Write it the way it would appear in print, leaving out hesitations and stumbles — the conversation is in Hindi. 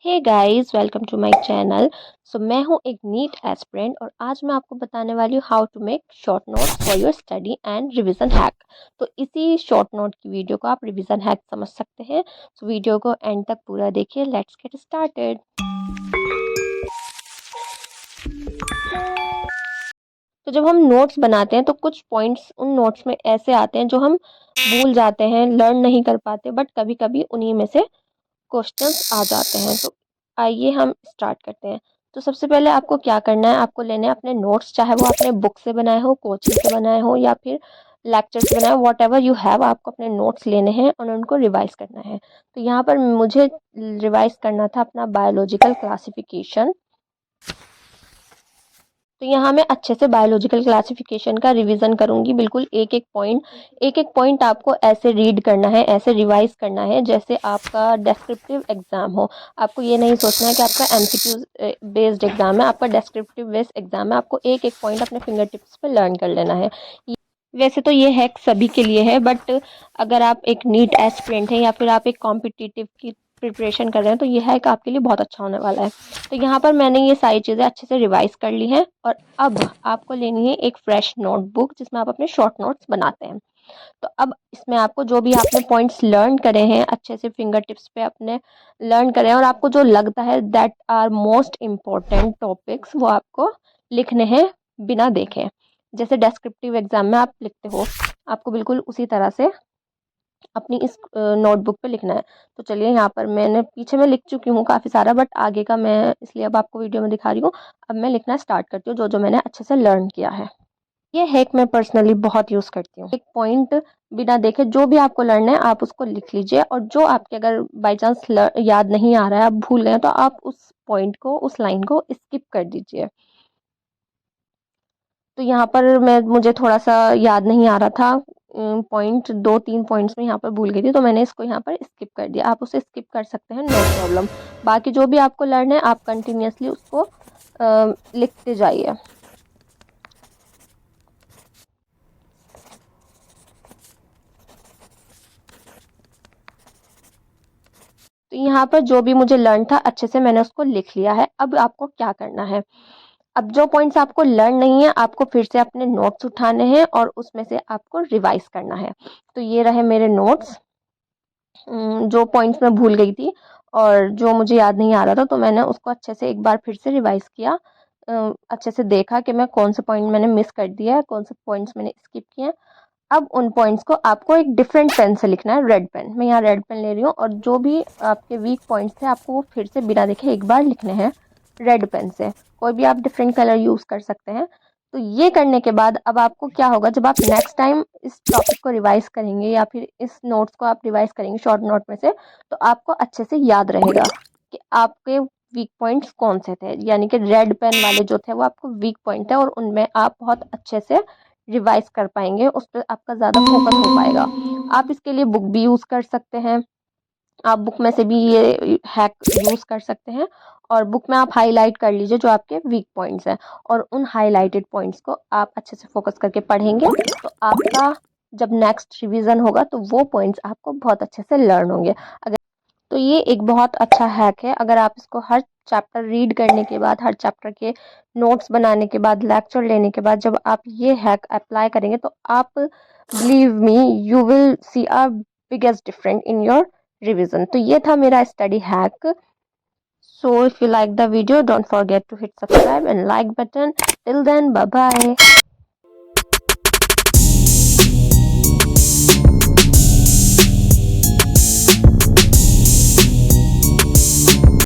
Hey guys, welcome to my channel. मैं हूं एक नीट एस्पिरेंट और आज मैं आपको बताने वाली हूं how to make short notes for your study and revision hack. तो इसी शॉर्ट नोट की वीडियो को आप रिवीजन हैक समझ सकते हैं। वीडियो को एंड तक पूरा देखिए। Let's get started. तो जब हम नोट्स बनाते हैं तो कुछ पॉइंट्स उन नोट्स में ऐसे आते हैं जो हम भूल जाते हैं, लर्न नहीं कर पाते, बट कभी कभी उन्हीं में से क्वेश्चंस आ जाते हैं। तो आइए हम स्टार्ट करते हैं। तो सबसे पहले आपको क्या करना है, आपको लेने हैं अपने नोट्स, चाहे वो आपने बुक से बनाए हो, कोचिंग से बनाए हो या फिर लेक्चर से बनाए हो, वॉट एवर यू हैव, आपको अपने नोट्स लेने हैं और उनको रिवाइज करना है। तो यहाँ पर मुझे रिवाइज करना था अपना बायोलॉजिकल क्लासिफिकेशन। तो यहाँ मैं अच्छे से बायोलॉजिकल क्लासिफिकेशन का रिवीजन करूंगी, बिल्कुल एक एक पॉइंट आपको ऐसे रीड करना है, ऐसे रिवाइज करना है जैसे आपका डेस्क्रिप्टिव एग्जाम हो। आपको ये नहीं सोचना है कि आपका एमसीक्यू बेस्ड एग्जाम है, आपका डेस्क्रिप्टिव बेस्ड एग्जाम है। आपको एक एक पॉइंट अपने फिंगर टिप्स पे लर्न कर लेना है। वैसे तो ये हैक सभी के लिए है, बट अगर आप एक नीट एस्पिरेंट हैं या फिर आप एक कॉम्पिटिटिव की प्रिपरेशन कर रहे हैं तो ये हैक आपके लिए बहुत अच्छा होने वाला है। तो यहाँ पर मैंने ये सारी चीज़ें अच्छे से रिवाइज कर ली हैं और अब आपको लेनी है एक फ्रेश नोटबुक जिसमें आप अपने शॉर्ट नोट्स बनाते हैं। तो अब इसमें आपको जो भी आपने पॉइंट्स लर्न करे हैं अच्छे से फिंगर टिप्स पे अपने लर्न करें और आपको जो लगता है that are most important topics वो आपको लिखने हैं बिना देखे। जैसे डेस्क्रिप्टिव एग्जाम में आप लिखते हो, आपको बिल्कुल उसी तरह से अपनी इस नोटबुक पे लिखना है। तो चलिए, यहाँ पर मैंने पीछे में लिख चुकी हूँ काफ़ी सारा, बट आगे का मैं इसलिए अब आपको वीडियो में दिखा रही हूँ। अब मैं लिखना स्टार्ट करती हूँ जो जो मैंने अच्छे से लर्न किया है। ये हैक मैं पर्सनली बहुत यूज़ करती हूँ। एक पॉइंट बिना देखे जो भी आपको लर्न है आप उसको लिख लीजिए, और जो आपके अगर बाई चांस याद नहीं आ रहा है, आप भूल गए, तो आप उस पॉइंट को, उस लाइन को स्किप कर दीजिए। तो यहाँ पर मुझे थोड़ा सा याद नहीं आ रहा था, पॉइंट 2-3 पॉइंट्स में यहाँ पर भूल गई थी, तो मैंने इसको यहाँ पर स्किप कर दिया। आप उसे स्किप कर सकते हैं, नो प्रॉब्लम। बाकी जो भी आपको लर्न है आप कंटिन्यूअसली उसको लिखते जाइए। तो यहाँ पर जो भी मुझे लर्न था अच्छे से मैंने उसको लिख लिया है। अब आपको क्या करना है, अब जो पॉइंट्स आपको लर्न नहीं है आपको फिर से अपने नोट्स उठाने हैं और उसमें से आपको रिवाइज करना है। तो ये रहे मेरे नोट्स, जो पॉइंट्स मैं भूल गई थी और जो मुझे याद नहीं आ रहा था, तो मैंने उसको अच्छे से एक बार फिर से रिवाइज किया। अच्छे से देखा कि मैं कौन से पॉइंट मैंने मिस कर दिया है, कौन से पॉइंट्स मैंने स्किप किए हैं। अब उन पॉइंट्स को आपको एक डिफरेंट पेन से लिखना है, रेड पेन। मैं यहाँ रेड पेन ले रही हूँ और जो भी आपके वीक पॉइंट्स थे आपको वो फिर से बिना देखे एक बार लिखने हैं रेड पेन से। कोई भी आप डिफरेंट कलर यूज़ कर सकते हैं। तो ये करने के बाद अब आपको क्या होगा, जब आप नेक्स्ट टाइम इस टॉपिक को रिवाइज करेंगे या फिर इस नोट्स को आप रिवाइज करेंगे शॉर्ट नोट में से, तो आपको अच्छे से याद रहेगा कि आपके वीक पॉइंट्स कौन से थे। यानी कि रेड पेन वाले जो थे वो आपको वीक पॉइंट है और उनमें आप बहुत अच्छे से रिवाइज कर पाएंगे, उस पर आपका ज़्यादा फोकस हो पाएगा। आप इसके लिए बुक भी यूज़ कर सकते हैं, आप बुक में से भी ये हैक यूज़ कर सकते हैं। और बुक में आप हाईलाइट कर लीजिए जो आपके वीक पॉइंट्स हैं, और उन हाईलाइटेड पॉइंट्स को आप अच्छे से फोकस करके पढ़ेंगे तो आपका जब नेक्स्ट रिवीजन होगा तो वो पॉइंट्स आपको बहुत अच्छे से लर्न होंगे। अगर तो ये एक बहुत अच्छा हैक है। अगर आप इसको हर चैप्टर रीड करने के बाद, हर चैप्टर के नोट्स बनाने के बाद, लेक्चर लेने के बाद जब आप ये हैक अप्लाई करेंगे तो आप, believe me, you will see a biggest difference in your revision. तो ये था मेरा study hack. So if you like the video, don't forget to hit subscribe and like button. Till then, bye bye.